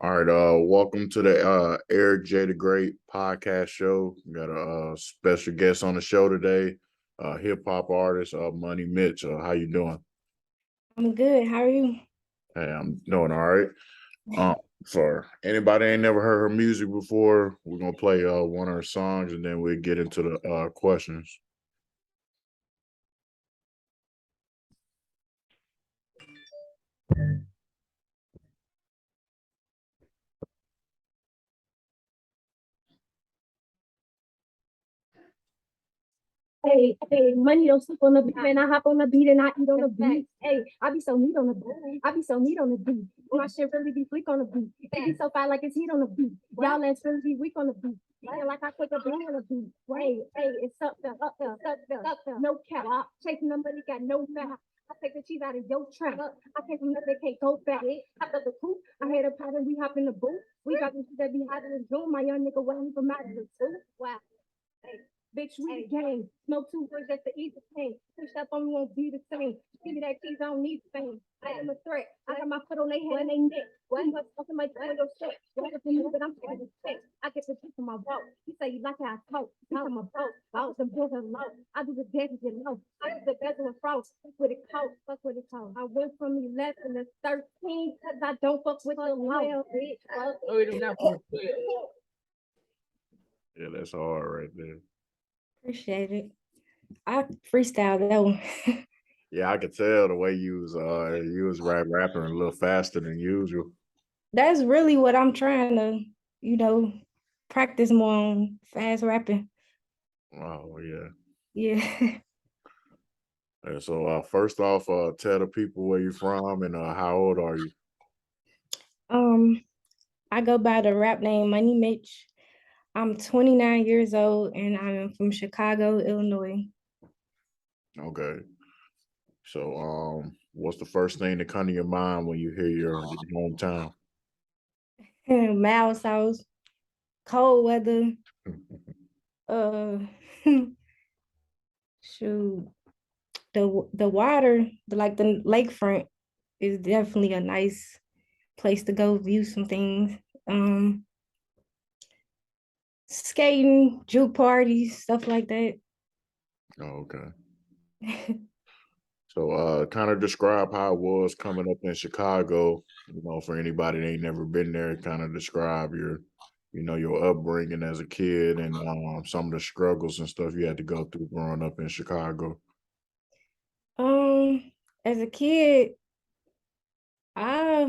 All right, welcome to the Eric J. the Great podcast show. We got a special guest on the show today, hip hop artist, MoneyMich. How you doing? I'm good. How are you? Hey, I'm doing all right. Um, for anybody ain't never heard her music before, we're gonna play one of her songs and then we'll get into the questions. Hey, money don't sleep on the beat, man. I hop on the beat and I eat on the beat. Hey, I be so neat on the beat. I be so neat on the beat. My shit really be fleek on the beat. It be so fire like it's heat on the beat. Y'all let's really be weak on the beat. Feel like I put a beat on the beat. Hey, it's up there. No cap. Chasing the money, got no map. I take the cheese out of your trap. I came from nothing, can't go back. After the coop, I had a pattern, we hop in the booth. We got the shit that be hotter than Zoom. My young nigga waiting for out of the tooth. Wow. Hey. Bitch, we the game. Smoke two words, that's the easy thing. Push up on me won't be the same. Give me that cheese, I don't need fame. I am a threat. I got my foot on their head and they neck. What? You must fucking my window shit. What if you move it? I'm taking the stick. I get the tip on my walk. You say you like how I talk. You tell my boat. Bout the bills are low. I do the dance with low. I do the bezel and frost. Fuck with it cold. Fuck with it cold. I went from 11 to 13 because I don't fuck with the low. Bitch. Yeah, that's hard right there. Appreciate it. I freestyled that one. Yeah, I could tell the way you was rapping a little faster than usual. That's really what I'm trying to, you know, practice more on fast rapping. Oh yeah. Yeah. And so first off, tell the people where you're from and how old are you? Um, I go by the rap name MoneyMich. I'm 29 years old and I'm from Chicago, Illinois. Okay. So what's the first thing that come to your mind when you hear your hometown? Mouse house, cold weather, uh shoot. The water, like the lakefront is definitely a nice place to go view some things. Um, Skating, juke parties, stuff like that. Oh, okay. So kind of describe how it was coming up in Chicago, for anybody that ain't never been there, kind of describe your upbringing as a kid and some of the struggles and stuff you had to go through growing up in Chicago. Um, as a kid, I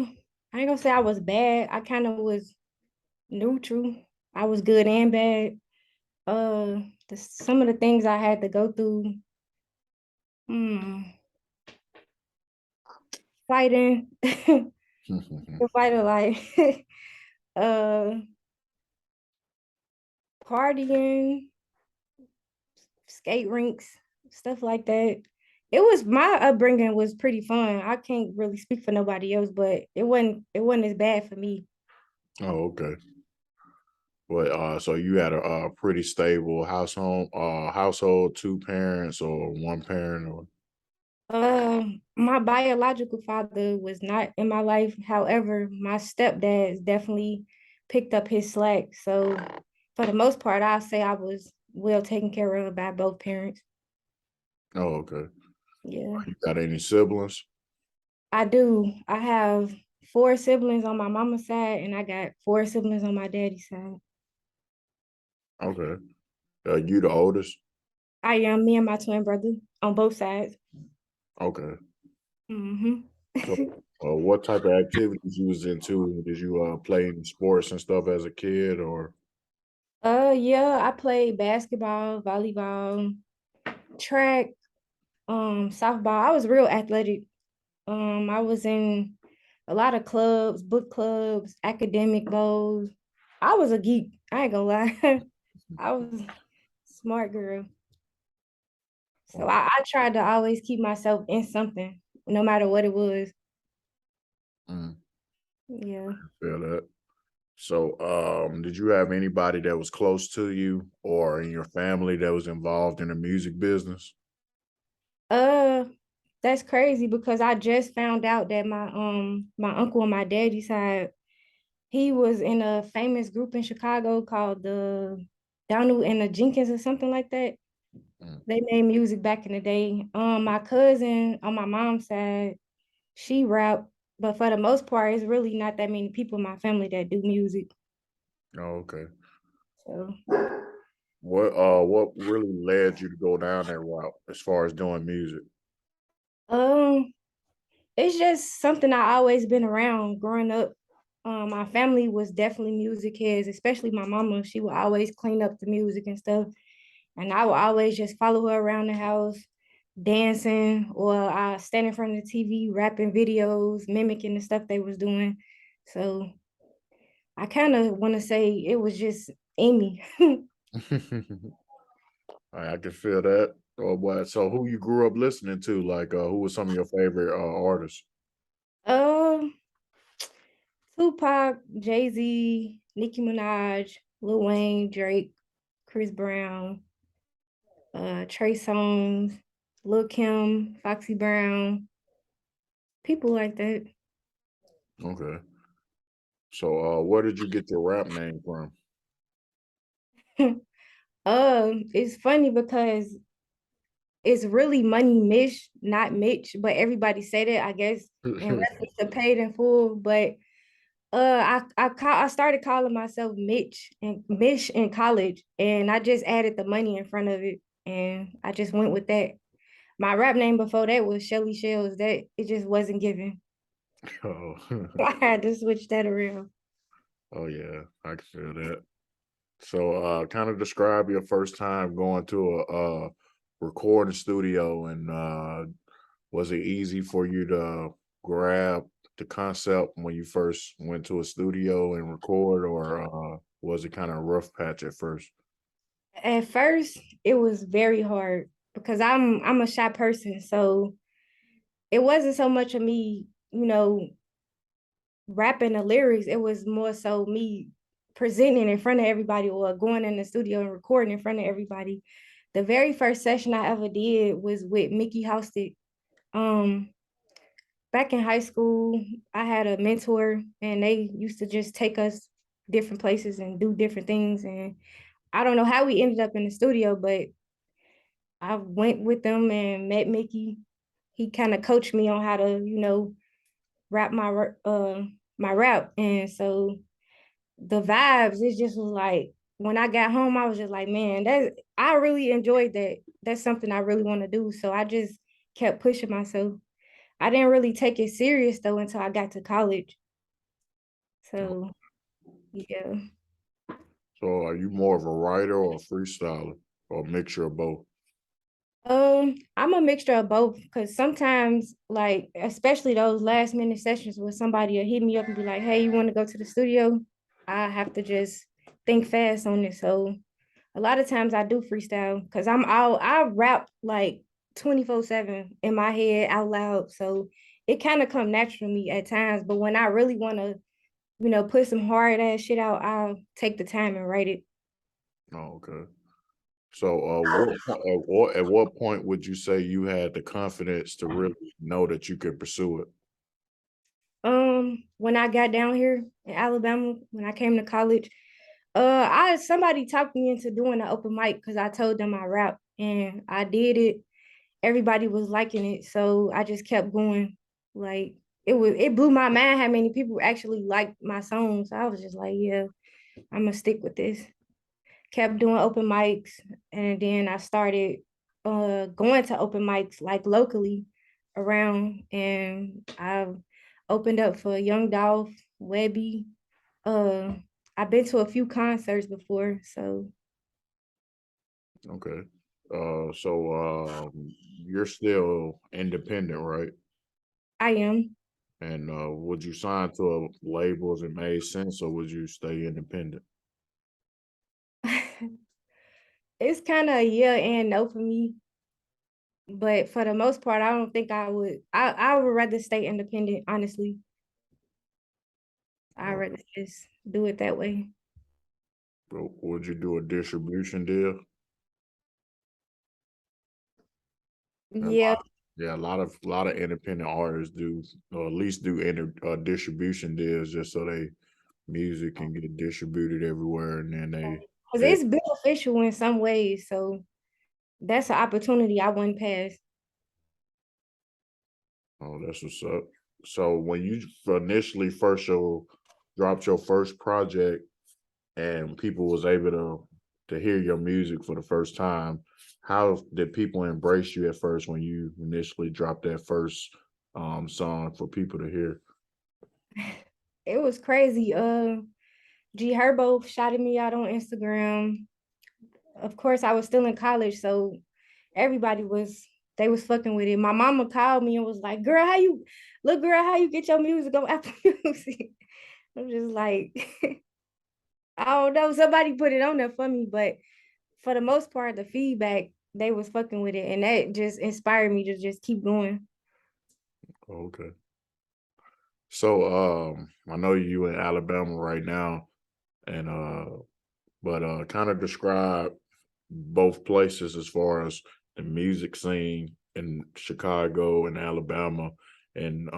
ain't gonna say I was bad. I kind of was neutral. I was good and bad. Some of the things I had to go through, hmm, fighting, the fighter like uh partying, skate rinks, stuff like that. It was my upbringing was pretty fun. I can't really speak for nobody else, but it wasn't as bad for me. Oh, okay. But so you had a pretty stable household, two parents or one parent or My biological father was not in my life. However, my stepdad definitely picked up his slack. So for the most part, I'll say I was well taken care of by both parents. oh, okay. Yeah, You got any siblings? I do. I have four siblings on my mama's side, and I got four siblings on my daddy's side. Okay. You the oldest? I am me and my twin brother on both sides. Okay. Hmm. So, what type of activities you was into? Did you play any sports and stuff as a kid, or Yeah, I played basketball, volleyball, track, softball. I was real athletic. I was in a lot of clubs, book clubs, academic bowls. I was a geek. I ain't gonna lie. I was a smart girl. So oh, I tried to always keep myself in something, no matter what it was. mm, Yeah. feel that? So, did you have anybody that was close to you or in your family that was involved in the music business? Uh, that's crazy because I just found out that my uncle on my daddy's side, He was in a famous group in Chicago called the Donald and the Jenkins or something like that. Mm. They made music back in the day. My cousin on my mom's side, she rap, but for the most part, it's really not that many people in my family that do music. Oh, okay. So What really led you to go down that route as far as doing music? um it's just something I always been around growing up. My family was definitely music heads, especially my mama. She would always clean up the music and stuff. And I would always just follow her around the house, dancing, or I stand in front of the TV, rapping videos, mimicking the stuff they was doing. So I kind of want to say it was just in me. I can feel that. Or what? So who you grew up listening to? Like, who was some of your favorite artists? uh, Tupac, Jay-Z, Nicki Minaj, Lil Wayne, Drake, Chris Brown, Trey Songz, Lil Kim, Foxy Brown, people like that. Okay. So, where did you get your rap name from? It's funny because it's really Money Mish, not Mitch, but everybody say that, I guess, in reference to paid in full. But I started calling myself Mitch and Mish in college, and I just added the money in front of it, and I just went with that. My rap name before that was Shelly Shells. That it just wasn't given. Oh, I had to switch that around. oh yeah, I can feel that. So, kind of describe your first time going to a recording studio, and was it easy for you to grab the concept when you first went to a studio and record, or was it kind of rough patch at first? At first, it was very hard because I'm a shy person, so it wasn't so much of me, rapping the lyrics. It was more so me presenting in front of everybody or going in the studio and recording in front of everybody. The very first session I ever did was with Mickey Houston. Um, Back in high school, I had a mentor and they used to just take us different places and do different things. And I don't know how we ended up in the studio, but I went with them and met Mickey. He kind of coached me on how to, rap my rap. And so the vibes, it just was like when I got home, I was just like, man, I really enjoyed that. That's something I really want to do. So I just kept pushing myself. I didn't really take it serious though until I got to college. So yeah. So, are you more of a writer or a freestyler, or a mixture of both? I'm a mixture of both because sometimes, like, especially those last minute sessions where somebody will hit me up and be like, hey, you want to go to the studio? I have to just think fast on it. So a lot of times I do freestyle because I rap like 24/7 in my head out loud. So it kind of come natural to me at times. But when I really want to, put some hard ass shit out, I'll take the time and write it. Oh, okay. So, at what point would you say you had the confidence to really know that you could pursue it? When I got down here in Alabama, when I came to college, I somebody talked me into doing an open mic because I told them I rap and I did it. Everybody was liking it, so I just kept going. Like it blew my mind how many people actually liked my songs. I was just like, yeah, I'm gonna stick with this. Kept doing open mics, and then I started going to open mics like locally around, and I've opened up for Young Dolph, Webby. Uh, I've been to a few concerts before, so Okay. So you're still independent, right? I am. And would you sign to a label if it made sense, or would you stay independent? It's kind of a yeah and no for me, but for the most part, I don't think I would. I would rather stay independent, honestly. I'd Oh, rather just do it that way. but would you do a distribution deal? A Yeah, lot, yeah, a lot of independent artists do, or at least do distribution deals just so they music can get distributed everywhere, and then Because it's beneficial in some ways. So that's an opportunity I wouldn't pass. oh, that's what's up. So when you initially dropped your first project and people was able to hear your music for the first time, how did people embrace you at first when you initially dropped that first song for people to hear? It was crazy. G Herbo shouted me out on Instagram. Of course, I was still in college, so everybody they was fucking with it. My mama called me and was like, girl, how you get your music on Apple Music? I'm just like, I don't know. Somebody put it on there for me, but for the most part, the feedback, they was fucking with it. And that just inspired me to just keep going. Okay. So I know you in Alabama right now, and but kind of describe both places as far as the music scene in Chicago and Alabama, and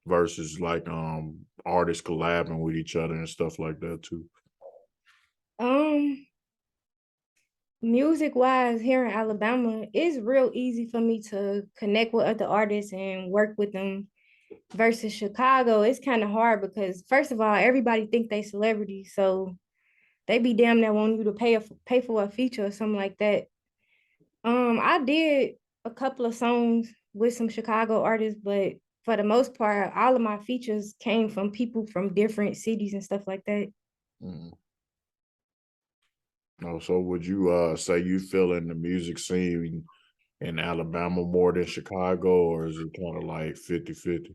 versus like artists collabing with each other and stuff like that too. Um, Music wise, here in Alabama, it's real easy for me to connect with other artists and work with them. Versus Chicago, it's kind of hard because first of all, everybody think they celebrities, so they be damn near want you to pay for a feature or something like that. I did a couple of songs with some Chicago artists, but for the most part, all of my features came from people from different cities and stuff like that. Mm. Oh, so would you say you feel in the music scene in Alabama more than Chicago, or is it kind of like 50-50?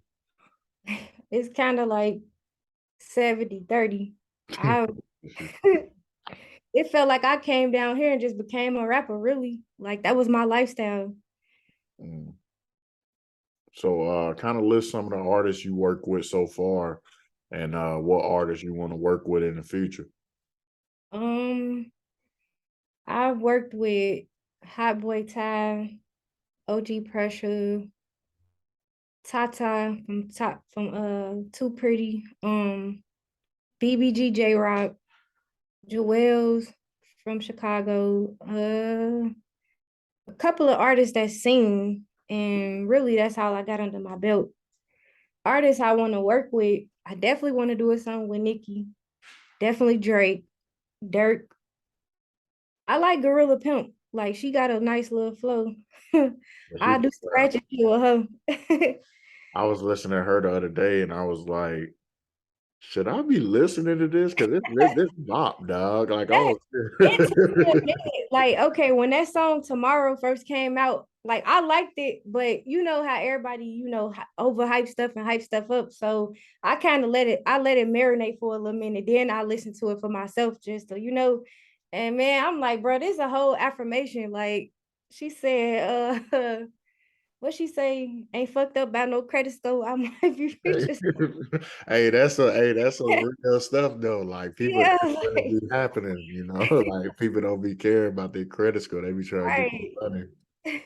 It's kind of like 70-30. I it felt like I came down here and just became a rapper, really. Like that was my lifestyle. Mm. So kind of list some of the artists you work with so far, and what artists you want to work with in the future. Um, I've worked with Hot Boy Ty, OG Pressure, Tata from Too Pretty, BBG J Rock, Joel's from Chicago, a couple of artists that sing, and really that's all I got under my belt. Artists I want to work with, I definitely want to do a song with Nicki, definitely Drake, Dirk. I like Gorilla Pimp. Like she got a nice little flow. I do scratches with her. I was listening to her the other day, and I was like, should I be listening to this? Because this bop, dog. Like, oh, It took me a minute. Like, okay, when that song Tomorrow first came out, like I liked it, but you know how everybody, overhype stuff and hype stuff up. So I kind of let it marinate for a little minute. Then I listened to it for myself just to, and man, I'm like, bro, this is a whole affirmation. Like she said, what she say? Ain't fucked up by no credit score. I might be rich. That's a real stuff though. Like people, Yeah, that really like, be happening. Like people don't be caring about their credit score. They be trying to get right. money.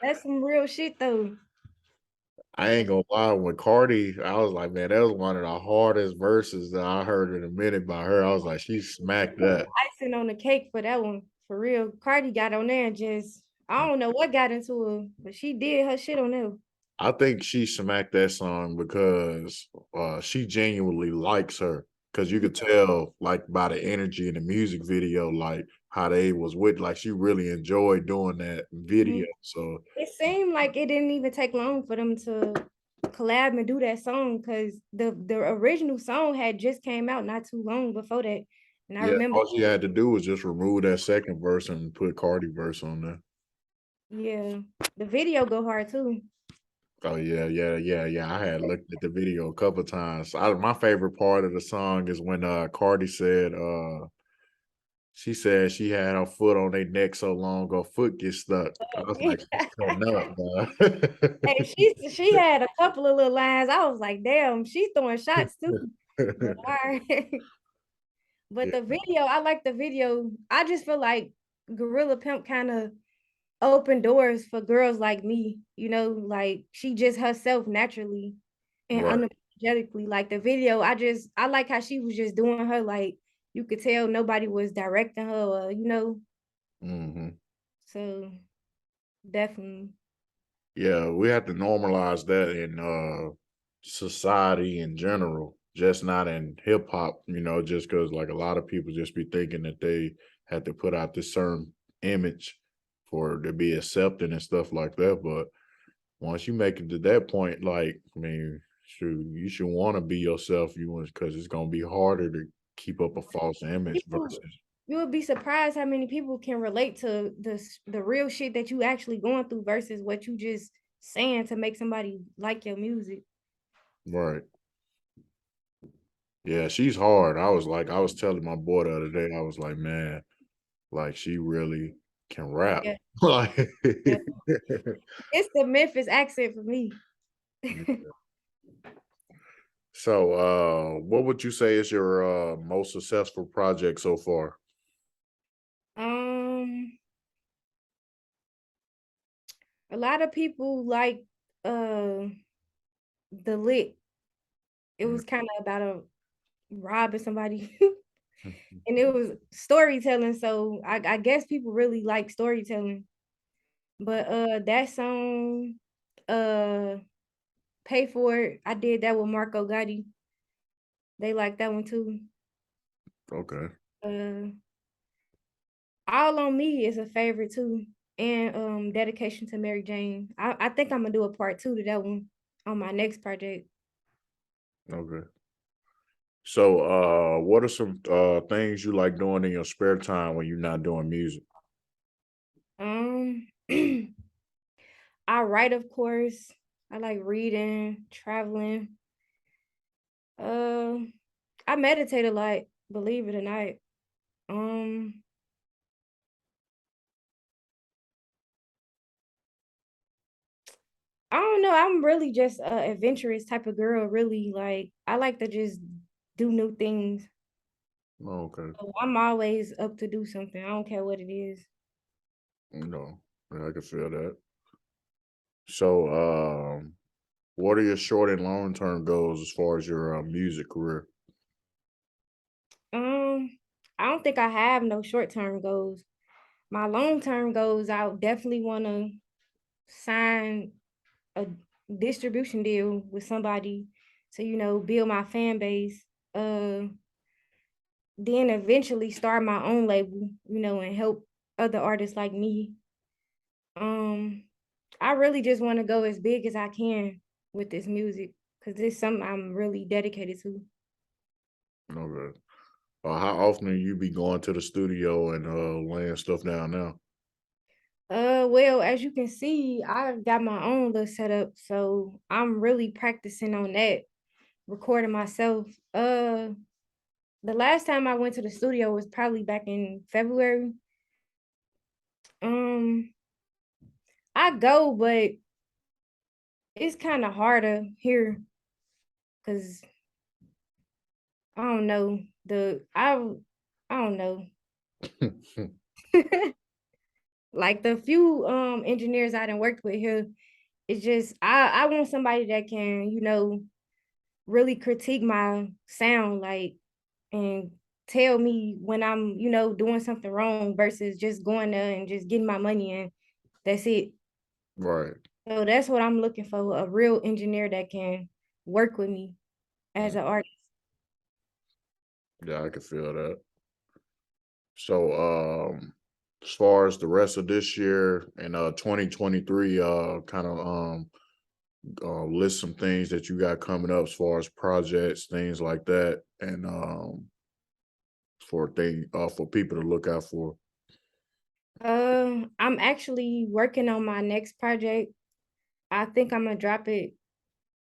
That's some real shit though. I ain't gonna lie. When Cardi, I was like, man, that was one of the hardest verses that I heard in a minute by her. I was like, she smacked that. Icing on the cake for that one. For real. Cardi got on there and just, I don't know what got into her, but she did her shit on there. I think she smacked that song because she genuinely likes her. Because you could tell, like, by the energy in the music video, like how they was with, like she really enjoyed doing that video. Mhm. So It seemed like it didn't even take long for them to collab and do that song because the original song had just came out not too long before that. And I yeah, remember, all she had to do was just remove that second verse and put Cardi verse on there. yeah, the video go hard too. Oh yeah. I had looked at the video a couple times. My favorite part of the song is when Cardi said she said she had her foot on their neck so long her foot gets stuck. I was like, she's cutting up, Hey, she had a couple of little lines. I was like, damn, she's throwing shots too. But all right. But Yeah, the video, I like the video. I just feel like Gorilla Pimp kind of opened doors for girls like me, like she just herself naturally and right. unapologetic. unapologetically. Like the video, I like how she was just doing her, like you could tell nobody was directing her, Mm-hmm. so definitely. Yeah, we have to normalize that in society in general, just not in hip hop, just because like a lot of people just be thinking that they had to put out this certain image for to be accepted and stuff like that. But once you make it to that point, like, I mean, you should want to be yourself, because it's gonna be harder to keep up a false image People, versus you would be surprised how many people can relate to the real shit that you actually going through versus what you just saying to make somebody like your music. right. Yeah, she's hard. I was telling my boy the other day, I was like, man, like she really can rap. Yeah, Like, yeah. It's the Memphis accent for me. so what would you say is your most successful project so far? Um, a lot of people like uh the Lick. It Mm. was kind of about a robbing somebody. And it was storytelling, so I guess people really like storytelling. But that song, uh Pay For It, I did that with Marco Gotti. They like that one too. Okay. Uh All on Me is a favorite too. And Dedication to Mary Jane. I think I'm gonna do a part 2 to that one on my next project. Okay. So what are some things you like doing in your spare time when you're not doing music? Um I write, of course. I like reading, traveling. Uh I meditate a lot, believe it or not. Um I don't know. I'm really just a adventurous type of girl, really. Like I like to just do new things. Okay. So I'm always up to do something. I don't care what it is. No, I can feel that. So what are your short and long term goals as far as your music career? Um, I don't think I have no short-term goals. My long-term goals, I would definitely want to sign a distribution deal with somebody to, build my fan base. Uh, then eventually start my own label, and help other artists like me. Um, I really just want to go as big as I can with this music because it's something I'm really dedicated to. Okay. How often do you be going to the studio and laying stuff down now? Well, as you can see, I've got my own little setup, so I'm really practicing on that, recording myself. The last time I went to the studio was probably back in February. Um, I go, but it's kind of harder here because I don't know I don't know. Like the few engineers I done worked with here, it's just I want somebody that can, really critique my sound, like, and tell me when I'm, doing something wrong versus just going there and just getting my money and that's it. Right. So that's what I'm looking for, a real engineer that can work with me as Mm. an artist. Yeah, I can feel that. So as far as the rest of this year and 2023, kind of list some things that you got coming up as far as projects, things like that, and for people to look out for. I'm actually working on my next project. I think I'm gonna drop it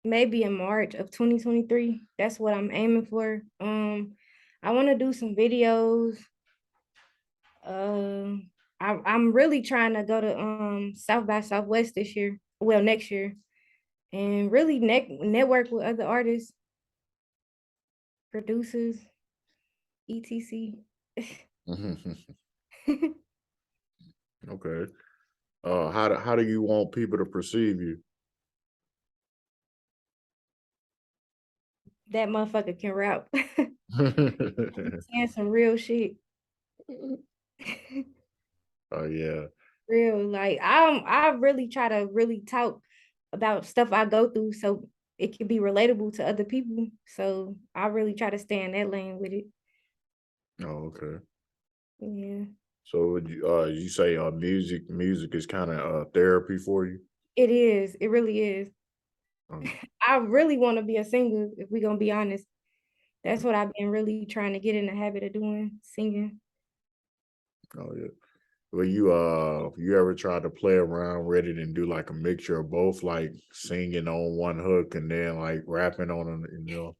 maybe in March of 2023. That's what I'm aiming for. I want to do some videos. I'm really trying to go to South by Southwest this year. Well, next year, and really network with other artists, producers, etc. Okay. How do you want people to perceive you? that motherfucker can rap. Saying some real shit. Oh yeah. Real. Like I really try to really talk about stuff I go through so it can be relatable to other people. So I really try to stay in that lane with it. Oh, okay. Yeah. So would you say music is kind of therapy for you? It is. It really is. Um, I really want to be a singer, if we're gonna be honest. That's what I've been really trying to get in the habit of doing, singing. oh yeah. Well, you ever tried to play around with it and do like a mixture of both, like singing on one hook and then like rapping on it?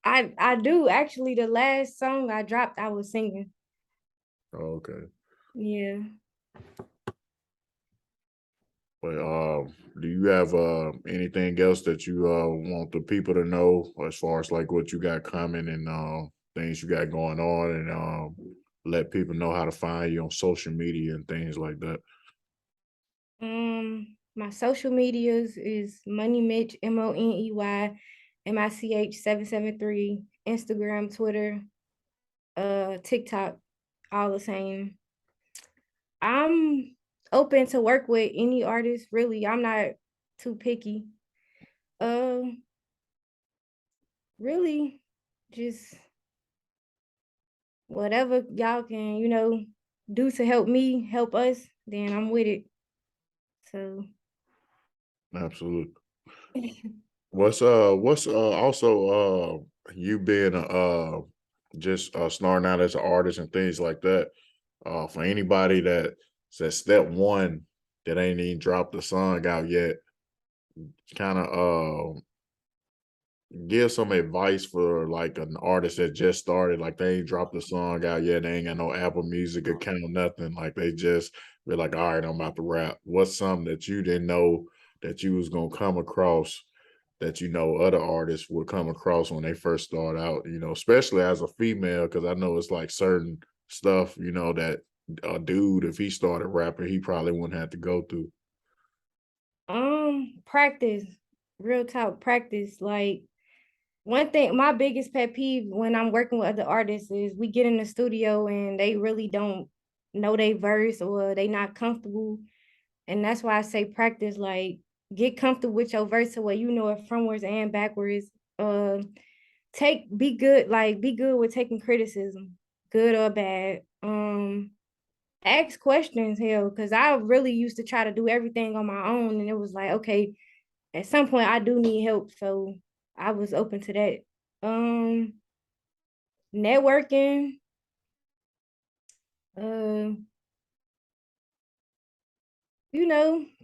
I do actually. The last song I dropped, I was singing. Oh, okay. Yeah. But do you have anything else that you want the people to know as far as like what you got coming and things you got going on and let people know how to find you on social media and things like that? My social medias is MoneyMich, MoneyMich 773, Instagram, Twitter, TikTok, all the same. I'm open to work with any artist, really. I'm not too picky. Um, really, just whatever y'all can, do to help me, help us, then I'm with it. So Absolutely. What's also you being a just starting out as an artist and things like that. For anybody that says step one that ain't even dropped the song out yet, kind of give some advice for like an artist that just started, like they ain't dropped the song out yet, they ain't got no Apple Music account, nothing. Like they just be like, all right, I'm about to rap. What's something that you didn't know that you was gonna come across that other artists would come across when they first start out, especially as a female, because I know it's like certain stuff, that a dude, if he started rapping, he probably wouldn't have to go through. practice, real talk, practice. Like one thing, my biggest pet peeve when I'm working with other artists is we get in the studio and they really don't know their verse or they not comfortable. And that's why I say practice, like get comfortable with your verse so where you know it frontwards and backwards. Uh be good with taking criticism, good or bad. Ask questions, hell, because I really used to try to do everything on my own, and it was like, okay, at some point I do need help, so I was open to that. Um, Networking, uh,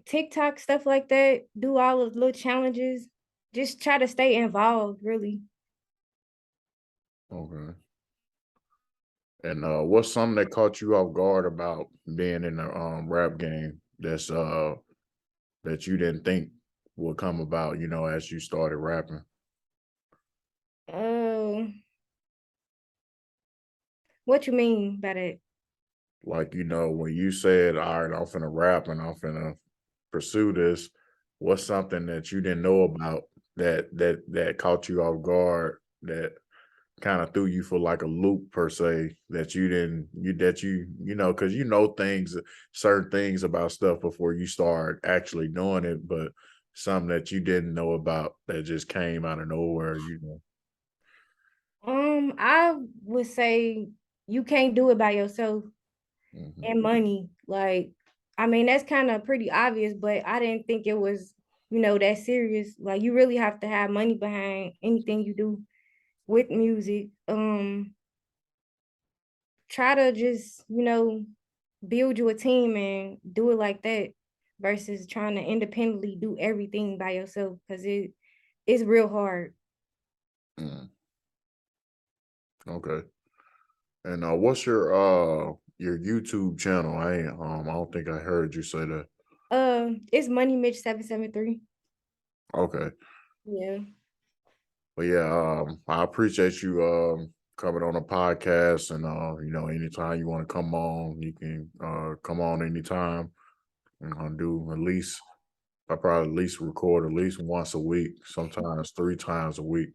TikTok stuff like that. Do all the little challenges. Just try to stay involved, really. Okay. And what's something that caught you off guard about being in the rap game that you didn't think would come about, as you started rapping? Uh, what you mean by that? Like, when you said, all right, I'm finna rap and I'm finna pursue this, what's something that you didn't know about that caught you off guard that kind of threw you for like a loop per se that you didn't you that you know because things certain things about stuff before you start actually doing it, but something that you didn't know about that just came out of nowhere. I would say you can't do it by yourself. Mhm. And money. Like, I mean, that's kind of pretty obvious, but I didn't think it was, that serious. Like, you really have to have money behind anything you do with music. Try to just, build you a team and do it like that versus trying to independently do everything by yourself because it's real hard. Mm, okay. And what's your YouTube channel? I don't think I heard you say that. It's Money Mitch 773. Okay. Yeah. But yeah, I appreciate you coming on a podcast, and anytime you want to come on, you can come on anytime. And I'll do at least I probably at least record at least once a week, sometimes 3 times a week.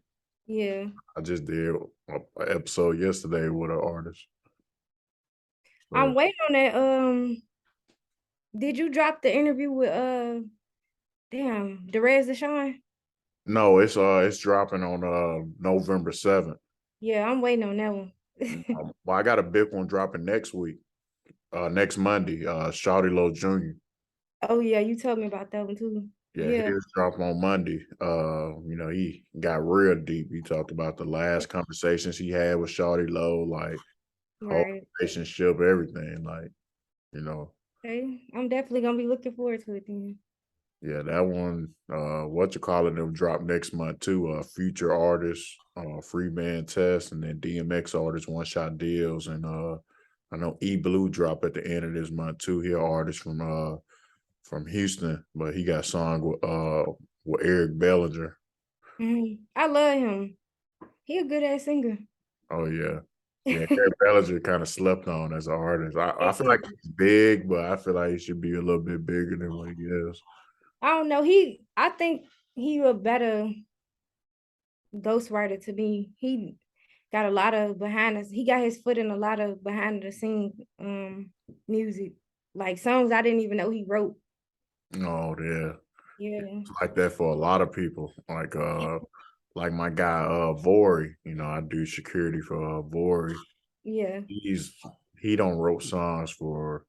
Yeah. I just did an episode yesterday with an artist. I'm So waiting on that. Did you drop the interview with Derez Deshaun? no, it's dropping on November 7th. Yeah, I'm waiting on that one. Well, I got a big one dropping next week, next Monday. Shawty Low Jr. Oh yeah, you told me about that one too. Yeah, Yeah, his drop on Monday. He got real deep. He talked about the last conversations he had with Shawty Low, like whole right. relationship, everything. Like, you know, Okay, I'm definitely gonna be looking forward to it then. yeah, that one, what you call it, them drop next month too. Future artists, free band test, and then DMX artists one shot deals. And I know E Blue drop at the end of this month too. He an artist from Houston, but he got song with Eric Bellinger. I love him. He a good ass singer. Oh yeah. Yeah, Eric Bellinger kind of slept on as an artist. I feel Yeah. like he's big, but I feel like he should be a little bit bigger than what he is. I don't know. I think he a better ghostwriter to me. He got a lot of behind us. He got his foot in a lot of behind the scene music, like songs I didn't even know he wrote. Oh yeah. Yeah, It's like that for a lot of people. Like my guy Vori, I do security for Vori. yeah. He don't wrote songs for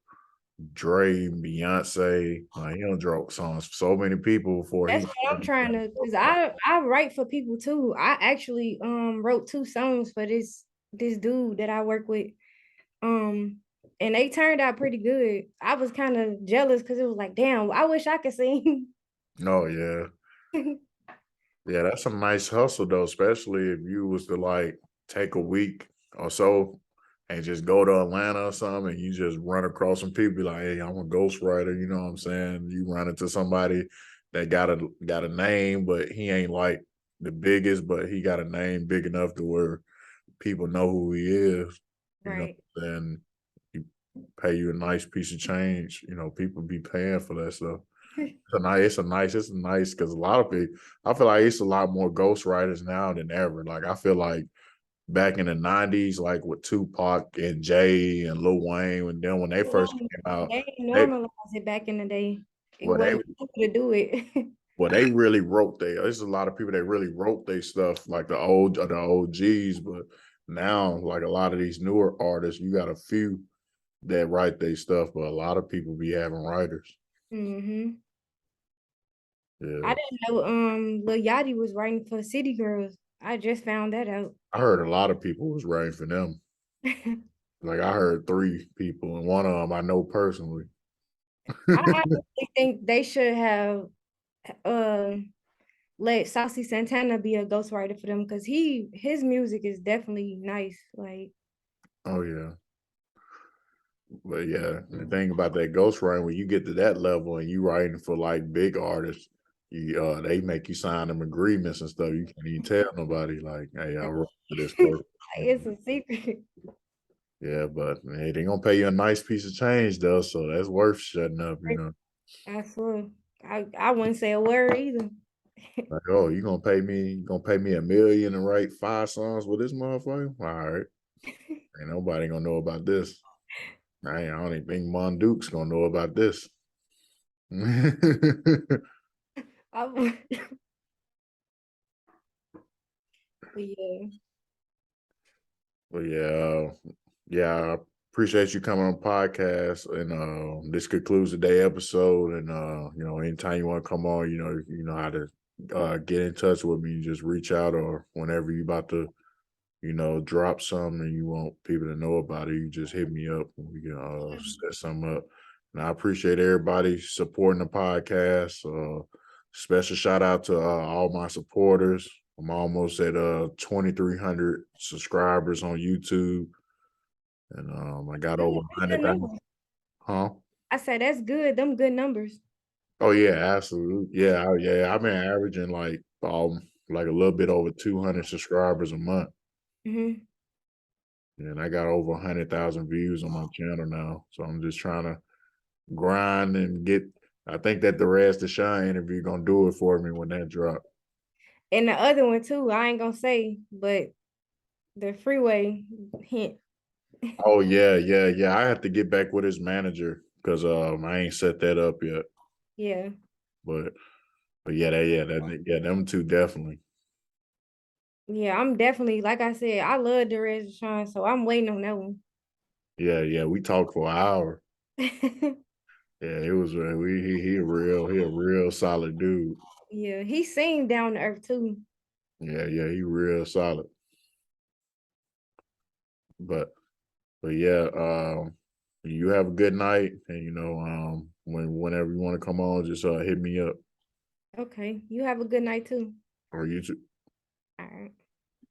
Dre, Beyonce. Like he don't wrote songs for so many people before That's he what I'm trying to, cause I write for people too. I actually wrote 2 songs for this dude that I work with. Um and they turned out pretty good. I was kind of jealous because it was like, damn, I wish I could sing. Oh yeah. Yeah, that's a nice hustle though, especially if you was to like take a week or so and just go to Atlanta or something and you just run across some people, be like, hey, I'm a ghostwriter, you know what I'm saying? You run into somebody that got a name, but he ain't like the biggest, but he got a name big enough to where people know who he is, Right. then you pay you a nice piece of change, people be paying for that stuff. It's nice because a lot of people, I feel like it's a lot more ghostwriters now than ever. Like I feel like back in the 90s, like with Tupac and Jay and Lil Wayne, and then when they first came out, They they normalized it back in the day. It well they wasn't cool to do it. they really wrote there's a lot of people that really wrote their stuff, like the OGs, but now like a lot of these newer artists, you got a few that write their stuff, but a lot of people be having writers. I Yeah. didn't know Lil Yachty was writing for City Girls. I just found that out. I heard a lot of people was writing for them. Like I heard 3 people, and one of them I know personally. I actually think they should have uh let Saucy Santana be a ghostwriter for them because his music is definitely nice. Like, Oh yeah, but yeah, the thing about that ghostwriting, when you get to that level and you writing for like big artists, they make you sign them agreements and stuff. You can't even tell nobody like, hey, I wrote for this person. it's a secret. Yeah, but hey, they gonna pay you a nice piece of change though, so that's worth shutting up. I swear. I wouldn't say a word either. Like, oh, you gonna pay me $1 million to write 5 songs with this motherfucker? All right, ain't nobody gonna know about this. I don't even think Mon Duke's gonna know about this. I, yeah. But yeah, I appreciate you coming on the podcast. And this concludes the day episode. And anytime you want to come on, you know how to get in touch with me. Just reach out, or whenever you about to, drop something and you want people to know about it, you just hit me up and we can set something up. And I appreciate everybody supporting the podcast. Special shout out to all my supporters. I'm almost at 2,300 subscribers on YouTube, and I got over Good 100,000. numbers. Huh? I said that's good. Them good numbers. Oh yeah, absolutely. Yeah. I've been averaging like a little bit over 200 subscribers a month, Hmm and I got over 100,000 views on my channel now. So I'm just trying to grind and get. I think that the Raz Deshaun interview gonna do it for me when that drop. And the other one too, I ain't gonna say, but the freeway hint. Oh yeah. I have to get back with his manager because I ain't set that up yet. Yeah. But them two definitely. Yeah, I'm definitely, like I said, I love Derez Deshaun, so I'm waiting on that one. Yeah. We talked for an hour. Yeah, it was he a real solid dude. Yeah, he seemed down to earth too. Yeah, he real solid. But yeah, you have a good night, and whenever you want to come on, just hit me up. Okay, you have a good night too. Or you too. All right.